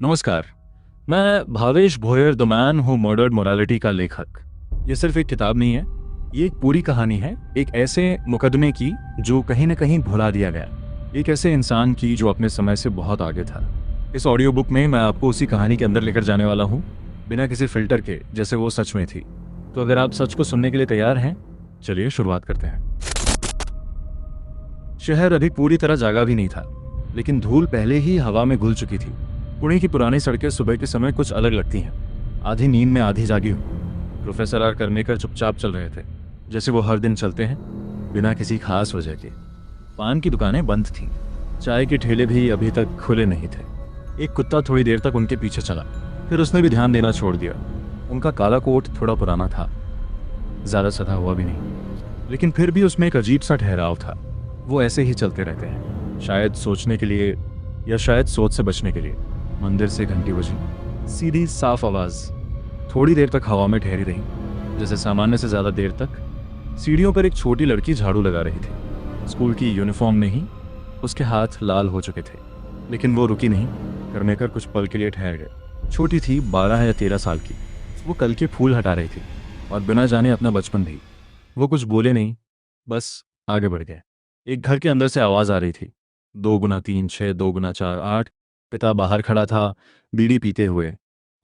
नमस्कार। मैं Bhavesh Bhoyar the man who murdered morality का लेखक। ये सिर्फ एक किताब नहीं है, ये एक पूरी कहानी है, एक ऐसे मुकदमे की जो कहीं ना कहीं भुला दिया गया, एक ऐसे इंसान की जो अपने समय से बहुत आगे था। इस ऑडियो बुक में मैं आपको उसी कहानी के अंदर लेकर जाने वाला हूँ, बिना किसी फिल्टर के, जैसे वो सच में थी। तो अगर आप सच को सुनने के लिए तैयार हैं, चलिए शुरुआत करते हैं। शहर अभी पूरी तरह जागा भी नहीं था, लेकिन धूल पहले ही हवा में घुल चुकी थी। पुणे की पुरानी सड़कें सुबह के समय कुछ अलग लगती हैं, आधी नींद में आधी जागी हुई। प्रोफेसर आर करनेकर चुपचाप चल रहे थे, जैसे वो हर दिन चलते हैं, बिना किसी खास वजह के। पान की दुकानें बंद थीं, चाय के ठेले भी अभी तक खुले नहीं थे। एक कुत्ता थोड़ी देर तक उनके पीछे चला, फिर उसने भी ध्यान देना छोड़ दिया। उनका काला कोट थोड़ा पुराना था, ज़्यादा सदा हुआ भी नहीं, लेकिन फिर भी उसमें एक अजीब सा ठहराव था। वो ऐसे ही चलते रहते हैं, शायद सोचने के लिए या शायद सोच से बचने के लिए। मंदिर से घंटी बजी, सीधी साफ आवाज थोड़ी देर तक हवा में ठहरी रही, जैसे सामान्य से ज़्यादा देर तक। सीढ़ियों पर एक छोटी लड़की झाड़ू लगा रही थी, स्कूल की यूनिफॉर्म में ही उसके हाथ लाल हो चुके थे, लेकिन वो रुकी नहीं। करनेकर कुछ पल के लिए ठहर गए। छोटी थी, 12 या 13 साल की। वो कल के फूल हटा रही थी और बिना जाने अपना बचपन भी। वो कुछ बोले नहीं, बस आगे बढ़ गए। एक घर के अंदर से आवाज़ आ रही थी, 2 गुना 3 6, 2 गुना 4 8। पिता बाहर खड़ा था, बीड़ी पीते हुए,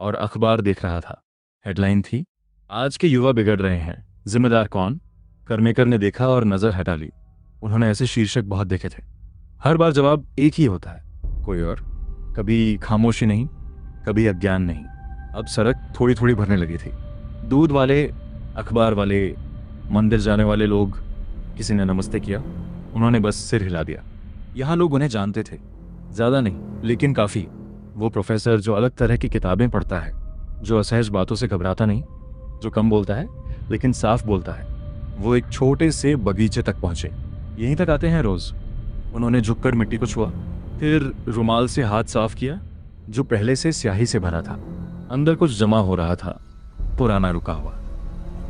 और अखबार देख रहा था। हेडलाइन थी, आज के युवा बिगड़ रहे हैं, जिम्मेदार कौन? करनेकर ने देखा और नजर हटा ली। उन्होंने ऐसे शीर्षक बहुत देखे थे, हर बार जवाब एक ही होता है, कोई और। कभी खामोशी नहीं, कभी अज्ञान नहीं। अब सड़क थोड़ी थोड़ी भरने लगी थी। दूध वाले, अखबार वाले, मंदिर जाने वाले लोग। किसी ने नमस्ते किया, उन्होंने बस सिर हिला दिया। यहाँ लोग उन्हें जानते थे, ज़्यादा नहीं लेकिन काफ़ी। वो प्रोफेसर जो अलग तरह की किताबें पढ़ता है, जो असहज बातों से घबराता नहीं, जो कम बोलता है लेकिन साफ बोलता है। वो एक छोटे से बगीचे तक पहुँचे, यहीं तक आते हैं रोज़। उन्होंने झुककर मिट्टी को छुआ, फिर रुमाल से हाथ साफ किया, जो पहले से स्याही से भरा था। अंदर कुछ जमा हो रहा था, पुराना रुका हुआ।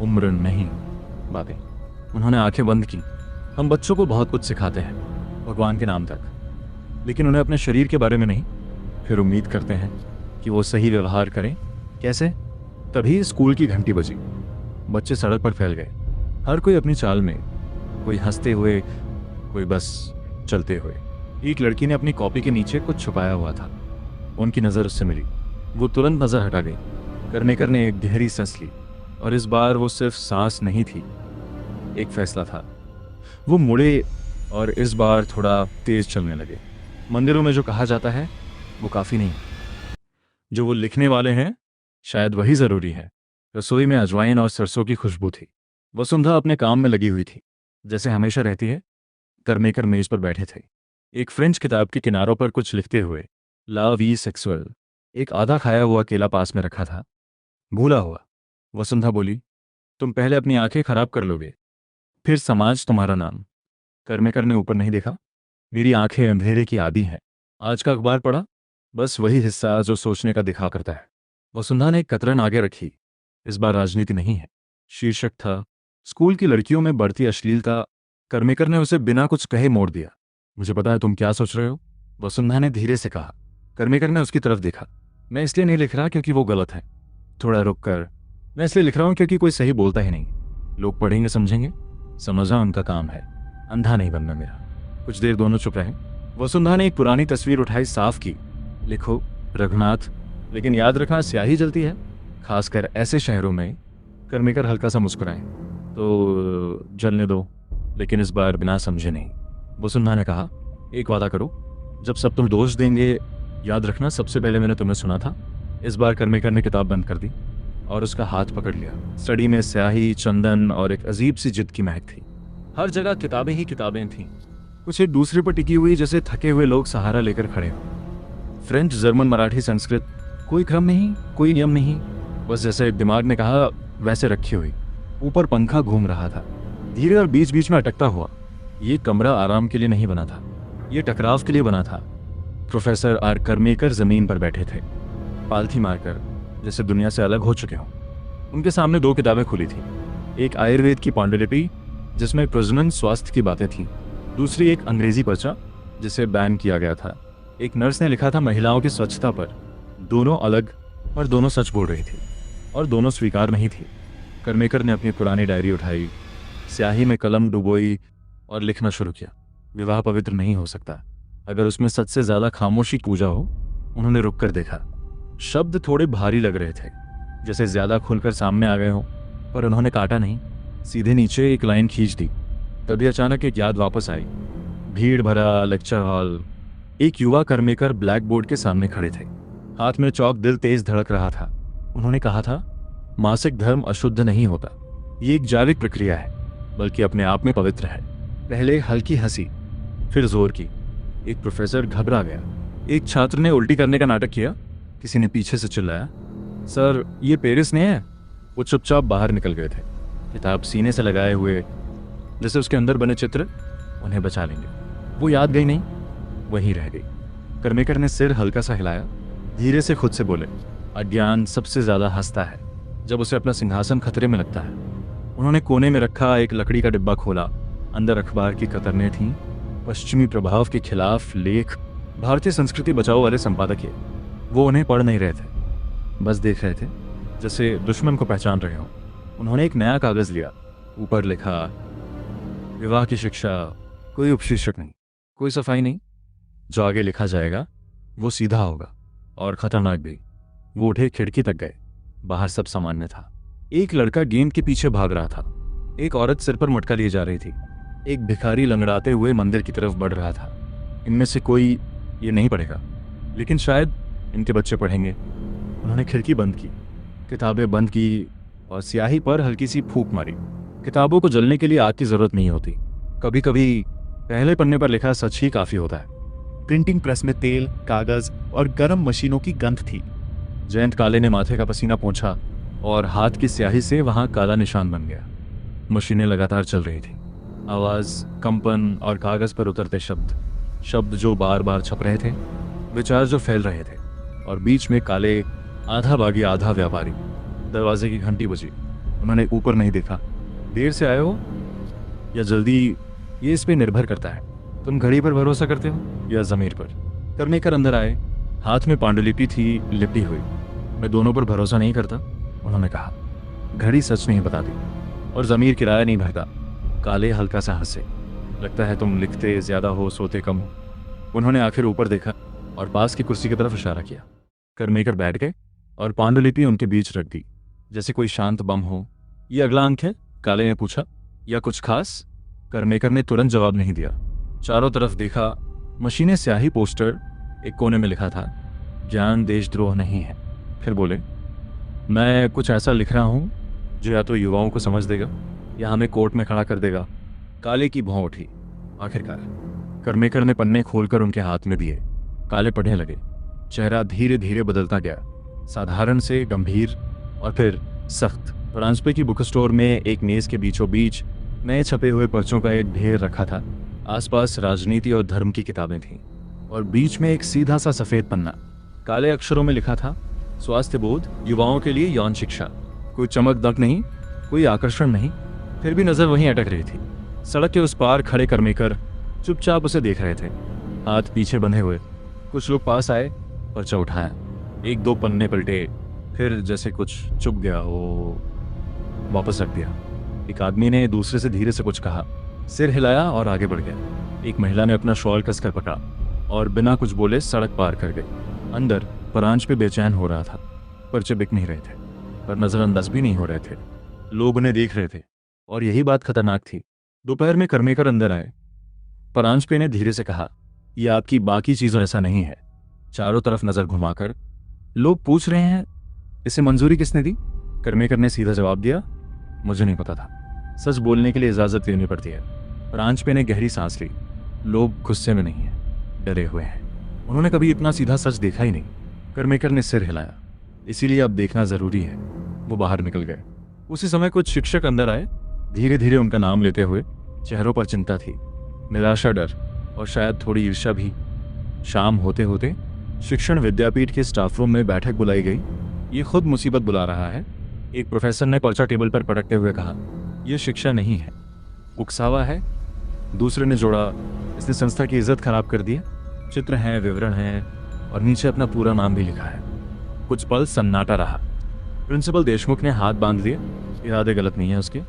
उम्र नहीं, बातें। उन्होंने आंखें बंद की। हम बच्चों को बहुत कुछ सिखाते हैं, भगवान के नाम तक, लेकिन उन्हें अपने शरीर के बारे में नहीं। फिर उम्मीद करते हैं कि वो सही व्यवहार करें। कैसे? तभी स्कूल की घंटी बजी। बच्चे सड़क पर फैल गए, हर कोई अपनी चाल में, कोई हंसते हुए, कोई बस चलते हुए। एक लड़की ने अपनी कॉपी के नीचे कुछ छुपाया हुआ था। उनकी नज़र उससे मिली, वो तुरंत नज़र हटा गई। करनेकर ने एक गहरी सांस ली, और इस बार वो सिर्फ सांस नहीं थी, एक फैसला था। वो मुड़े और इस बार थोड़ा तेज चलने लगे। मंदिरों में जो कहा जाता है वो काफ़ी नहीं, जो वो लिखने वाले हैं शायद वही ज़रूरी है। रसोई में अजवाइन और सरसों की खुशबू थी। वसुंधरा अपने काम में लगी हुई थी, जैसे हमेशा रहती है। करनेकर मेज पर बैठे थे, एक फ्रेंच किताब के किनारों पर कुछ लिखते हुए। ला वी सेक्सुअल, एक आधा खाया हुआ केला पास में रखा था, भूला हुआ। वसुंधरा बोली, तुम पहले अपनी आंखें खराब कर लोगे, फिर समाज तुम्हारा नाम। करनेकर ने ऊपर नहीं देखा। मेरी आंखें अंधेरे की आदी हैं। आज का अखबार पढ़ा? बस वही हिस्सा जो सोचने का दिखा करता है। वसुंधरा ने एक कतरन आगे रखी। इस बार राजनीति नहीं है। शीर्षक था, स्कूल की लड़कियों में बढ़ती अश्लीलता। करनेकर ने उसे बिना कुछ कहे मोड़ दिया। मुझे पता है तुम क्या सोच रहे हो, वसुंधरा ने धीरे से कहा। करनेकर ने उसकी तरफ देखा। मैं इसलिए नहीं लिख रहा क्योंकि वो गलत है। थोड़ा रुक कर, मैं इसलिए लिख रहा हूँ क्योंकि कोई सही बोलता ही नहीं। लोग पढ़ेंगे, समझेंगे। समझना उनका काम है, अंधा नहीं बनना मेरा। कुछ देर दोनों चुप रहे। वसुंधरा ने एक पुरानी तस्वीर उठाई, साफ की। लिखो, रघुनाथ, लेकिन याद रखना स्याही जलती है, खासकर ऐसे शहरों में। करनेकर हल्का सा मुस्कुराए। तो जलने दो, लेकिन इस बार बिना समझे नहीं। वसुंधरा ने कहा, एक वादा करो, जब सब तुम दोष देंगे, याद रखना सबसे पहले मैंने तुम्हें सुना था। इस बार करनेकर ने किताब बंद कर दी और उसका हाथ पकड़ लिया। स्टडी में स्याही, चंदन और एक अजीब सी जिद की महक थी। हर जगह किताबें ही किताबें थीं, कुछ एक दूसरे पर टिकी हुई, जैसे थके हुए लोग सहारा लेकर खड़े हों। फ्रेंच, जर्मन, मराठी, संस्कृत, कोई क्रम नहीं, कोई नियम नहीं, बस जैसे दिमाग ने कहा वैसे रखी हुई। ऊपर पंखा घूम रहा था, धीरे और बीच बीच में अटकता हुआ। ये कमरा आराम के लिए नहीं बना था, ये टकराव के लिए बना था। प्रोफेसर आर करनेकर जमीन पर बैठे थे, पालथी मारकर, जैसे दुनिया से अलग हो चुके हों। उनके सामने 2 किताबें खुली थी, एक आयुर्वेद की पांडुलिपि जिसमें प्रजनन स्वास्थ्य की बातें थीं, दूसरी एक अंग्रेजी पर्चा जिसे बैन किया गया था। एक नर्स ने लिखा था महिलाओं की स्वच्छता पर, दोनों अलग और दोनों सच बोल रही थी और दोनों स्वीकार नहीं थी। करमेकर ने अपनी पुरानी डायरी उठाई, स्याही में कलम डुबोई और लिखना शुरू किया। विवाह पवित्र नहीं हो सकता अगर उसमें सच से ज्यादा खामोशी पूजा हो। उन्होंने रुक कर देखा। शब्द थोड़े भारी लग रहे थे, जैसे ज्यादा खुलकर सामने आ गए हों, पर उन्होंने काटा नहीं, सीधे नीचे एक लाइन खींच दी। तभी अचानक एक याद वापस आई। भीड़ भरा लेक्चर हॉल, एक युवा करमेकर ब्लैक बोर्ड के सामने खड़े थे, हाथ में चौक, दिल तेज धड़क रहा था। उन्होंने कहा था, मासिक धर्म अशुद्ध नहीं होता, ये एक जैविक प्रक्रिया है, बल्कि अपने आप में पवित्र है। पहले हल्की हंसी, फिर जोर की। एक प्रोफेसर घबरा गया। एक छात्र ने उल्टी करने का नाटक किया। किसी ने पीछे से चिल्लाया, सर ये पेरिस ने है। वो चुपचाप बाहर निकल गए थे, किताब सीने से लगाए हुए, जैसे उसके अंदर बने चित्र उन्हें बचा लेंगे। वो याद गई नहीं, वहीं रह गई। करमेकर ने सिर हल्का सा हिलाया, धीरे से खुद से बोले, अज्ञान सबसे ज्यादा हंसता है जब उसे अपना सिंहासन खतरे में लगता है। उन्होंने कोने में रखा एक लकड़ी का डिब्बा खोला। अंदर अखबार की कतरनें थीं, पश्चिमी प्रभाव के खिलाफ लेख, भारतीय संस्कृति बचाओ वाले संपादकीय। वो उन्हें पढ़ नहीं रहे थे, बस देख रहे थे, जैसे दुश्मन को पहचान रहे हों। उन्होंने एक नया कागज लिया, ऊपर लिखा, विवाह की शिक्षा, कोई उपशीर्षक नहीं, कोई सफाई नहीं। जो आगे लिखा जाएगा वो सीधा होगा और खतरनाक भी। वो उठे, खिड़की तक गए। बाहर सब सामान्य था। एक लड़का गेंद के पीछे भाग रहा था, एक औरत सिर पर मटका लिए जा रही थी, एक भिखारी लंगड़ाते हुए मंदिर की तरफ बढ़ रहा था। इनमें से कोई ये नहीं पढ़ेगा, लेकिन शायद इनके बच्चे पढ़ेंगे। उन्होंने खिड़की बंद की, किताबें बंद की और स्याही पर हल्की सी फूंक मारी। किताबों को जलने के लिए आग की जरूरत नहीं होती, कभी कभी पहले पन्ने पर लिखा सच ही काफी होता है। प्रिंटिंग प्रेस में तेल, कागज और गर्म मशीनों की गंध थी। जयंत काले ने माथे का पसीना पोंछा और हाथ की स्याही से वहां काला निशान बन गया। मशीनें लगातार चल रही थी। आवाज, कंपन और कागज पर उतरते शब्द जो बार बार छप रहे थे, विचार जो फैल रहे थे। और बीच में काले, आधा बागी आधा व्यापारी। दरवाजे की घंटी बजी। उन्होंने ऊपर नहीं देखा। देर से आए हो या जल्दी, ये इस पे निर्भर करता है। तुम घड़ी पर भरोसा करते हो या जमीर पर। करमेकर अंदर आए। हाथ में पांडुलिपि थी लिपटी हुई। मैं दोनों पर भरोसा नहीं करता, उन्होंने कहा। घड़ी सच नहीं बताती और जमीर किराया नहीं भरता। काले हल्का सा हंसे। लगता है तुम लिखते ज्यादा हो, सोते कम हो। उन्होंने आखिर ऊपर देखा और पास की कुर्सी की तरफ इशारा किया। करमेकर बैठ गए और पांडुलिपि उनके बीच रख दी, जैसे कोई शांत बम हो। ये अगला अंक है? काले ने पूछा। या कुछ खास? करमेकर ने तुरंत जवाब नहीं दिया। चारों तरफ देखा। मशीनें, स्याही, पोस्टर। एक कोने में लिखा था, ज्ञान देशद्रोह नहीं है। फिर बोले, मैं कुछ ऐसा लिख रहा हूं जो या तो युवाओं को समझ देगा या हमें कोर्ट में खड़ा कर देगा। काले की भौं उठी। आखिरकार करमेकर ने पन्ने खोलकर उनके हाथ में दिए। काले पढ़ने लगे। चेहरा धीरे धीरे बदलता गया, साधारण से गंभीर और फिर सख्त। फ्रांसपे की बुक स्टोर में एक मेज के बीचों बीच नए छपे हुए पर्चों का एक ढेर रखा था। आसपास राजनीति और धर्म की किताबें थीं और बीच में एक सीधा सा सफेद पन्ना। काले अक्षरों में लिखा था, स्वास्थ्य बोध, युवाओं के लिए यौन शिक्षा। कोई चमक दमक नहीं, कोई आकर्षण नहीं, फिर भी नजर वहीं अटक रही थी। सड़क के उस पार खड़े करमेकर चुपचाप उसे देख रहे थे, हाथ पीछे बंधे हुए। कुछ लोग पास आए, पर्चा उठाया, एक दो पन्ने पलटे, फिर जैसे कुछ चुप गया हो, वापस रख दिया। एक आदमी ने दूसरे से धीरे से कुछ कहा, सिर हिलाया और आगे बढ़ गया। एक महिला ने अपना शॉल कसकर पकड़ा और बिना कुछ बोले सड़क पार कर गई। अंदर परांच पे बेचैन हो रहा था। पर्चे बिक नहीं रहे थे, पर नजरअंदाज भी नहीं हो रहे थे। लोग उन्हें देख रहे थे और यही बात खतरनाक थी। दोपहर में करमेकर अंदर आए। परांच पे ने धीरे से कहा, यह आपकी बाकी चीजों ऐसा नहीं है। चारों तरफ नजर घुमाकर, लोग पूछ रहे हैं, इसे मंजूरी किसने दी? करमेकर ने सीधा जवाब दिया, मुझे नहीं पता था। सच बोलने के लिए इजाजत लेनी पड़ती है। परांच पे ने गहरी सांस ली। लोग गुस्से में नहीं हैं, डरे हुए हैं। उन्होंने कभी इतना सीधा सच देखा ही नहीं। करमेकर ने सिर हिलाया, इसीलिए अब देखना जरूरी है। वो बाहर निकल गए। उसी समय कुछ शिक्षक अंदर आए, धीरे धीरे उनका नाम लेते हुए। चेहरों पर चिंता थी, निराशा, डर और शायद थोड़ी ईर्ष्या भी। शाम होते होते शिक्षण विद्यापीठ के स्टाफ रूम में बैठक बुलाई गई। ये खुद मुसीबत बुला रहा है, एक प्रोफेसर ने पर्चा टेबल पर पटकते हुए कहा। यह शिक्षा नहीं है, उकसावा है। दूसरे ने जोड़ा, इसने संस्था की इज्जत खराब कर दी है। चित्र हैं, विवरण हैं और नीचे अपना पूरा नाम भी लिखा है। कुछ पल सन्नाटा रहा। प्रिंसिपल देशमुख ने हाथ बांध लिए। इरादे गलत नहीं है उसके,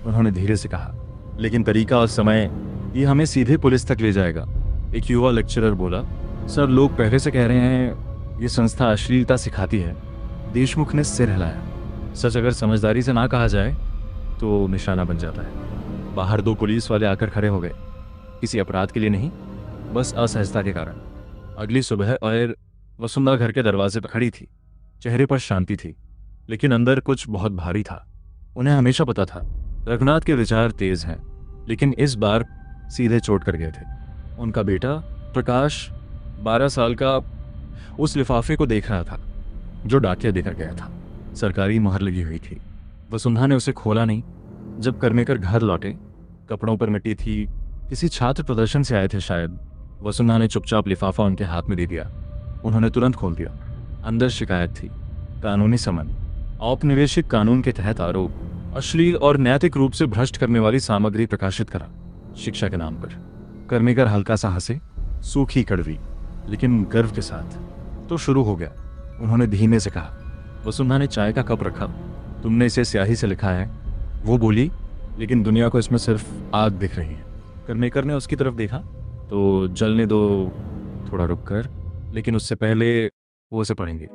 उन्होंने धीरे से कहा, लेकिन तरीका और समय ये हमें सीधे पुलिस तक ले जाएगा। एक युवा लेक्चरर बोला, सर लोग पहले से कह रहे हैं ये संस्था अश्लीलता सिखाती है। देशमुख ने सिर हिलाया। सच अगर समझदारी से ना कहा जाए तो निशाना बन जाता है। बाहर 2 पुलिस वाले आकर खड़े हो गए, किसी अपराध के लिए नहीं, बस असहजता के कारण। अगली सुबह और वसुंधरा घर के दरवाजे पर खड़ी थी। चेहरे पर शांति थी, लेकिन अंदर कुछ बहुत भारी था। उन्हें हमेशा पता था रघुनाथ के विचार तेज हैं, लेकिन इस बार सीधे चोट कर गए थे। उनका बेटा प्रकाश 12 साल का उस लिफाफे को देख रहा था जो डाकिया देकर गया था। सरकारी मोहर लगी हुई थी। वसुंधरा ने उसे खोला नहीं। जब कर्मेकर घर लौटे, कपड़ों पर मिट्टी थी, किसी छात्र प्रदर्शन से आए थे शायद। वसुंधरा ने चुपचाप लिफाफा उनके हाथ में दे दिया। उन्होंने तुरंत खोल दिया। अंदर शिकायत थी, कानूनी समन, औपनिवेशिक कानून के तहत आरोप, अश्लील और नैतिक रूप से भ्रष्ट करने वाली सामग्री प्रकाशित करा, शिक्षा के नाम पर। कर्मेकर हल्का सा हंसे, सूखी कड़वी लेकिन गर्व के साथ। तो शुरू हो गया, उन्होंने धीमे से कहा। वसुंधरा ने चाय का कप रखा। तुमने इसे स्याही से लिखा है, वो बोली, लेकिन दुनिया को इसमें सिर्फ आग दिख रही है। कर्मेकर ने उसकी तरफ देखा। तो जलने दो, थोड़ा रुक कर, लेकिन उससे पहले वो उसे पढ़ेंगे।